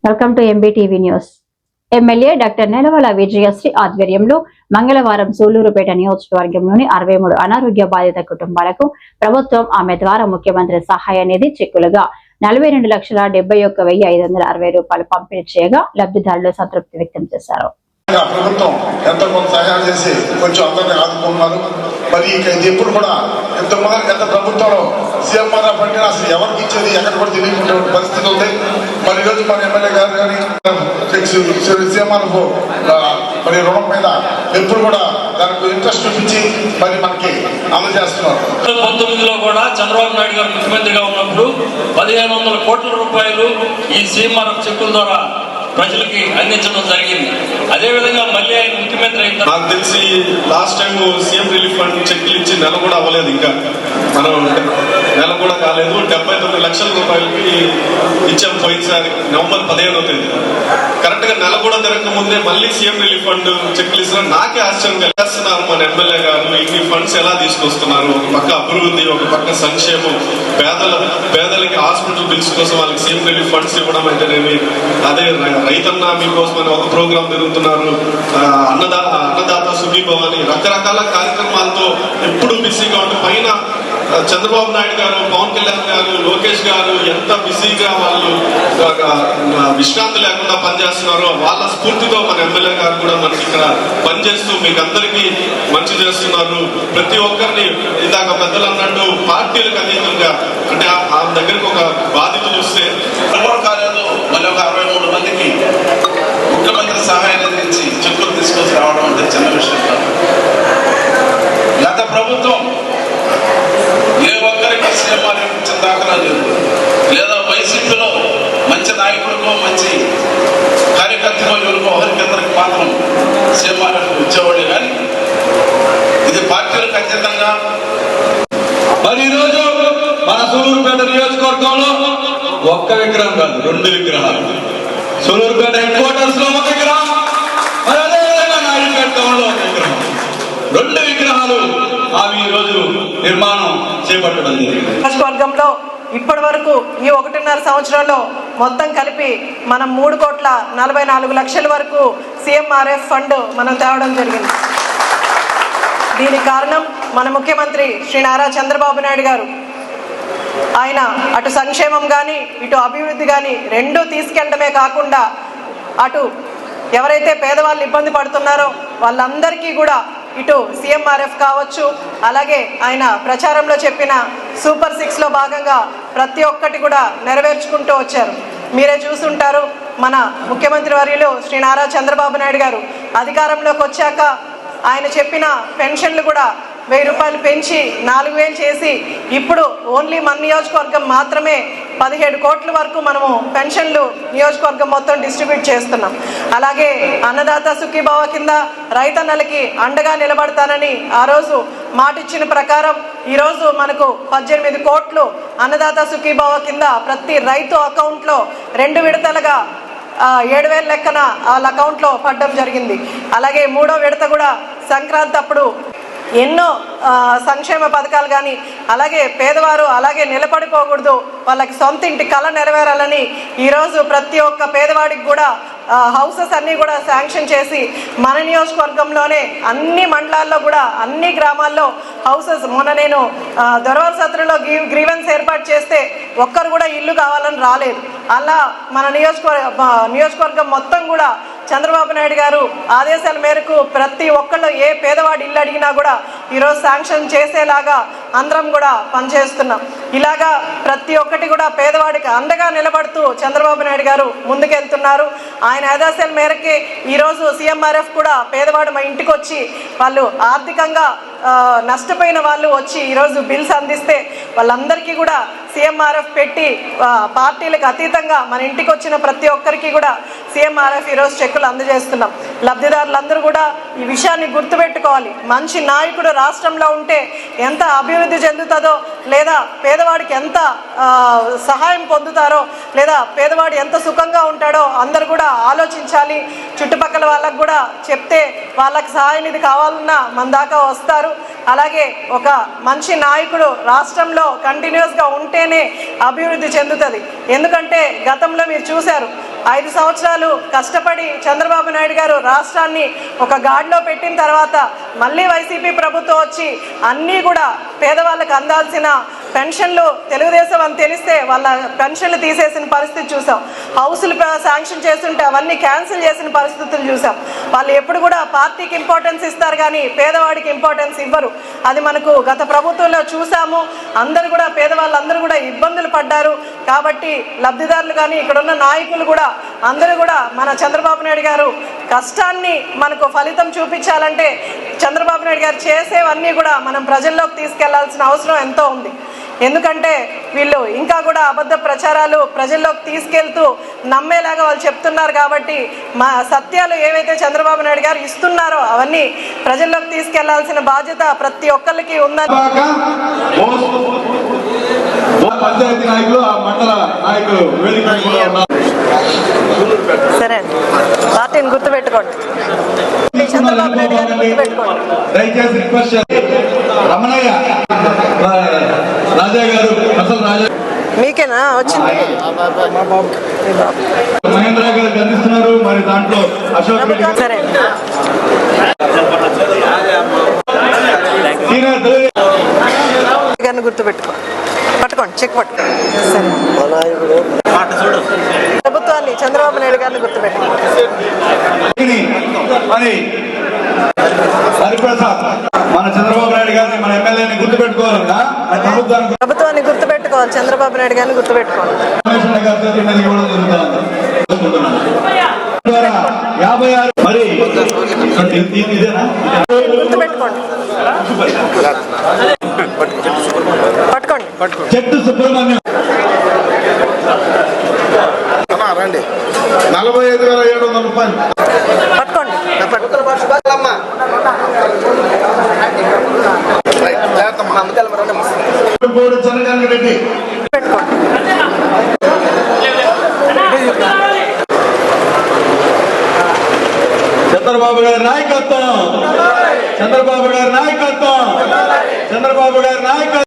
Welcome to MBTV news. MLA doctor Nelavala Vijayasree ఆధ్వర్యంలో మంగళవారం సూళ్లూరుపేట నియోజకవర్గంలోని 63 అనారోగ్య బాధిత కుటుంబాలకు ప్రభుత్వం ఆమె ద్వారా ముఖ్యమంత్రి సహాయ నిధి చెక్కులుగా 42,71,560 రూపాయలు పంపిణీ చేయగా లబ్ధిదారులు సంతృప్తి వ్యక్తం చేశారు. ప్రభుత్వం ఎంతో కొంత సహాయం చేసి కొంచెం అందరినీ ఆదుకున్నారు. మరి ఇది ఎప్పుడు కూడా ఎంత ప్రభుత్వంలో సీఎంఆర్ఎఫ్ అంటే అసలు ఎవరికి ఇచ్చేది ఎక్కడ కూడా తెలియకుండా పరిస్థితి ఉంది. మరి ఈరోజు మన ఎమ్మెల్యే గారు కానీ సీఎంఆర్ఎఫ్ మరి రుణం మీద ఎప్పుడు కూడా దానికి ఇంట్రెస్ట్ చూపించి మరి మనకి అమలు చేస్తున్నారు. 2019లో కూడా చంద్రబాబు నాయుడు గారు ముఖ్యమంత్రిగా ఉన్నప్పుడు 1,500 కోట్ల రూపాయలు ఈ సీఎంఆర్ఎఫ్ చెక్కుల ద్వారా ప్రజలకి అందించడం జరిగింది. అదేవిధంగా మళ్ళీ ఆయన ముఖ్యమంత్రి అయిన నాకు తెలిసి last time CM relief fund చెక్లు ఇచ్చి నెల కూడా అవ్వలేదు, ఇంకా మనం నెల కూడా కాలేదు. 79 లక్షల రూపాయలకి ఇచ్చాం పోయినసారి నవంబర్ 15వ తేదీ. కరెక్ట్ గా నెల కూడా తిరగక ముందే మళ్ళీ సీఎం రిలీఫ్ ఫండ్ చెక్లు ఇస్తున్నారు. నాకే ఆశ్చర్యం కలిగిస్తున్నారు మన ఎమ్మెల్యే గారు ఇన్ని ఫండ్స్ ఎలా తీసుకొస్తున్నారు. ఒక పక్క అభివృద్ధి, ఒక పక్క సంక్షేమం, పేదలకి హాస్పిటల్ బిల్స్ కోసం వాళ్ళకి సీఎం రిలీఫ్ ఫండ్స్ ఇవ్వడం అయితేనేమి, అదే రైతన్న మీకోసం అని ఒక ప్రోగ్రాం జరుగుతున్నారు, అన్నదాత సుఖీభవ అని రకరకాల కార్యక్రమాలతో ఎప్పుడు బిజీగా ఉంటే పైన చంద్రబాబు నాయుడు గారు, పవన్ కళ్యాణ్ గారు, లోకేష్ గారు ఎంత బిజీగా వాళ్ళు విశ్రాంతి లేకుండా పనిచేస్తున్నారో వాళ్ళ స్ఫూర్తితో మన ఎమ్మెల్యే గారు కూడా మనకి ఇక్కడ పనిచేస్తూ మీకు అందరికీ మంచి చేస్తున్నారు. ప్రతి ఒక్కరిని ఇందాక పెద్దలు అన్నట్టు పార్టీలకు అతీతంగా అంటే ఆ దగ్గరికి ఒక బాధితులు వస్తే కాలేదు మళ్ళీ ఒక 63 మందికి ముఖ్యమంత్రి సహాయం నుంచి చెక్కులు తీసుకొచ్చి రావడం అంటే చిన్న విషయం కాదు. గత ప్రభుత్వం ఏ ఒక్కరికి సీఎంఆర్ఎఫ్ ఇచ్చిన దాఖలా లేదు. లేదా వైసీపీలో మంచి నాయకుడికో మంచి కార్యకర్తకో ఎవరికో ఒకరికిద్దరికి మాత్రం సీఎంఆర్ఎఫ్ ఇచ్చేవాళ్ళు. కానీ ఇది పార్టీలకు అతీతంగా మరి ఈరోజు మన సూళ్లూరుపేట నియోజకవర్గంలో ఒక్క విగ్రహం కాదు, 2 విగ్రహాలు. సూళ్లూరుపేట హెడ్ క్వార్టర్స్ లో ఒక విగ్రహం, మరి అదేవిధంగా నాయుడుపేట టౌన్ లో ఒక విగ్రహం. 2 విగ్రహాలు అవి ఈ రోజు నిర్మాణం చేపట్టడం జరిగింది. నియోజకవర్గంలో ఇప్పటి వరకు ఈ 1.5 సంవత్సరాల్లో మొత్తం కలిపి మనం 3,44,00,000 వరకు సీఎంఆర్ఎఫ్ ఫండ్ మనం తేవడం జరిగింది. దీనికి కారణం మన ముఖ్యమంత్రి శ్రీ నారా చంద్రబాబు నాయుడు గారు. ఆయన అటు సంక్షేమం కానీ ఇటు అభివృద్ధి కానీ రెండూ తీసుకెళ్ళడమే కాకుండా అటు ఎవరైతే పేదవాళ్ళు ఇబ్బంది పడుతున్నారో వాళ్ళందరికీ కూడా ఇటు సీఎంఆర్ఎఫ్ కావచ్చు, అలాగే ఆయన ప్రచారంలో చెప్పిన సూపర్ 6లో భాగంగా ప్రతి ఒక్కటి కూడా నెరవేర్చుకుంటూ వచ్చారు. మీరే చూసుంటారు, మన ముఖ్యమంత్రి వర్యులు శ్రీ నారా చంద్రబాబు నాయుడు గారు అధికారంలోకి వచ్చాక ఆయన చెప్పిన పెన్షన్లు కూడా 1000 రూపాయలు పెంచి 4,000 చేసి ఇప్పుడు ఓన్లీ మన నియోజకవర్గం మాత్రమే 17 కోట్ల వరకు మనము పెన్షన్లు నియోజకవర్గం మొత్తం డిస్ట్రిబ్యూట్ చేస్తున్నాం. అలాగే అన్నదాత సుఖీభవ కింద రైతన్నలకి అండగా నిలబడతానని ఆ రోజు మాటిచ్చిన ప్రకారం ఈరోజు మనకు 18 కోట్లు అన్నదాత సుఖీభవ కింద ప్రతి రైతు అకౌంట్లో 2 విడతలుగా 7,000 లెక్కన వాళ్ళ అకౌంట్లో పడడం జరిగింది. అలాగే 3వ విడత కూడా సంక్రాంతి అప్పుడు ఎన్నో సంక్షేమ పథకాలు కానీ అలాగే పేదవారు అలాగే నిలబడిపోకూడదు, వాళ్ళకి సొంత ఇంటి కళ నెరవేరాలని ఈరోజు ప్రతి ఒక్క పేదవాడికి కూడా హౌసెస్ అన్నీ కూడా శాంక్షన్ చేసి మన నియోజకవర్గంలోనే అన్ని మండలాల్లో కూడా అన్ని గ్రామాల్లో హౌసెస్ మొన్న నేను దొరవరసత్రలో గ్రీవెన్స్ ఏర్పాటు చేస్తే ఒక్కరు కూడా ఇల్లు కావాలని రాలేదు. అలా మన నియోజకవర్గం మొత్తం కూడా చంద్రబాబు నాయుడు గారు ఆదేశాల మేరకు ప్రతి ఒక్కళ్ళు ఏ పేదవాడి ఇల్లు అడిగినా కూడా ఈరోజు శాంక్షన్ చేసేలాగా అందరం కూడా పనిచేస్తున్నాం. ఇలాగా ప్రతి ఒక్కటి కూడా పేదవాడికి అండగా నిలబడుతూ చంద్రబాబు నాయుడు గారు ముందుకెళ్తున్నారు. ఆయన ఆదేశాల మేరకే ఈరోజు సీఎంఆర్ఎఫ్ కూడా పేదవాడు మా ఇంటికి వచ్చి వాళ్ళు ఆర్థికంగా నష్టపోయిన వాళ్ళు వచ్చి ఈరోజు బిల్స్ అందిస్తే వాళ్ళందరికీ కూడా సీఎంఆర్ఎఫ్ పెట్టి పార్టీలకు అతీతంగా మన ఇంటికి వచ్చిన ప్రతి ఒక్కరికి కూడా సీఎంఆర్ఎఫ్ ఈరోజు చెక్కులు అందజేస్తున్నాం. లబ్ధిదారులందరూ కూడా ఈ విషయాన్ని గుర్తుపెట్టుకోవాలి. మంచి నాయకుడు రాష్ట్రంలో ఉంటే ఎంత అభివృద్ధి చెందుతుందో, లేదా పేదవాడికి ఎంత సహాయం పొందుతారో, లేదా పేదవాడు ఎంత సుఖంగా ఉంటాడో అందరు కూడా ఆలోచించాలి. చుట్టుపక్కల వాళ్ళకు కూడా చెప్తే వాళ్ళకి సహాయ నిధి కావాలన్నా మన దాకా వస్తారు. అలాగే ఒక మంచి నాయకుడు రాష్ట్రంలో కంటిన్యూస్గా ఉంటేనే అభివృద్ధి చెందుతుంది. ఎందుకంటే గతంలో మీరు చూశారు 5 సంవత్సరాలు కష్టపడి చంద్రబాబు నాయుడు గారు రాష్ట్రాన్ని ఒక గాడిలో పెట్టిన తర్వాత మళ్ళీ వైసీపీ ప్రభుత్వం వచ్చి అన్నీ కూడా పేదవాళ్ళకు అందాల్సిన పెన్షన్లు తెలుగుదేశం అని తెలిస్తే వాళ్ళ పెన్షన్లు తీసేసిన పరిస్థితి చూసాం. హౌసులు శాంక్షన్ చేస్తుంటే అవన్నీ క్యాన్సిల్ చేసిన పరిస్థితులు చూసాం. వాళ్ళు ఎప్పుడు కూడా పార్టీకి ఇంపార్టెన్స్ ఇస్తారు కానీ పేదవాడికి ఇంపార్టెన్స్ ఇవ్వరు. అది మనకు గత ప్రభుత్వంలో చూసాము. అందరూ కూడా పేదవాళ్ళందరూ కూడా ఇబ్బందులు పడ్డారు. కాబట్టి లబ్ధిదారులు కానీ ఇక్కడున్న నాయకులు కూడా అందరూ కూడా మన చంద్రబాబు నాయుడు గారు కష్టాన్ని మనకు ఫలితం చూపించాలంటే చంద్రబాబు నాయుడు గారు చేసేవన్నీ కూడా మనం ప్రజల్లోకి తీసుకెళ్లాల్సిన అవసరం ఎంతో ఉంది. ఎందుకంటే వీళ్ళు ఇంకా కూడా అబద్ధ ప్రచారాలు ప్రజల్లోకి తీసుకెళ్తూ నమ్మేలాగా వాళ్ళు చెప్తున్నారు. కాబట్టి మా సత్యాలు ఏవైతే చంద్రబాబు నాయుడు గారు ఇస్తున్నారో అవన్నీ ప్రజల్లోకి తీసుకెళ్లాల్సిన బాధ్యత ప్రతి ఒక్కరికి ఉందని పంచాయతీ నాయకులు, ఆ మండల నాయకులు వేదిక మీద కూడా ఉన్నారు. సరే పార్టీని గుర్తుపెట్టుకోండి. చంద్రబాబు నాయుడు గారిని గుర్తుపెట్టుకోండి. దయచేసి రిక్వెస్ట్ చేయండి. రమణయ్య, రాజా గారు, అసలు రాజా మీకేనా వచ్చింది? మహేంద్ర గారు అందిస్తున్నారు. మరి దాంట్లో అశోక్ రెడ్డి సరే గారిని గుర్తుపెట్టుకో, పట్టుకోండి, చెక్ పట్టుకోండి. సరే ప్రభుత్వాన్ని చంద్రబాబు నాయుడు గారిని గుర్తుపెట్టుకోండి. మరి హరిప్రసాద్, మన చంద్రబాబు నాయుడు గారిని, మన ఎమ్మెల్యేని గుర్తుపెట్టుకోవాలన్నా ప్రభుత్వాన్ని గుర్తుపెట్టుకోవాలి. చంద్రబాబు నాయుడు గారిని గుర్తుపెట్టుకోవాలి. 56 మరి ఇదేనా గుర్తుపెట్టుకోండి, పట్టుకోండి. చెట్టు సుబ్రహ్మణ్యం రండి 45,700 రూపాయలు పట్టుకోండి. చంద్రకాంత్ రెడ్డి పెట్టుకోండి. చంద్రబాబు గారి నాయకత్వం, చంద్రబాబు గారి నాయకత్వం, చంద్రబాబు గారి నాయకత్వం.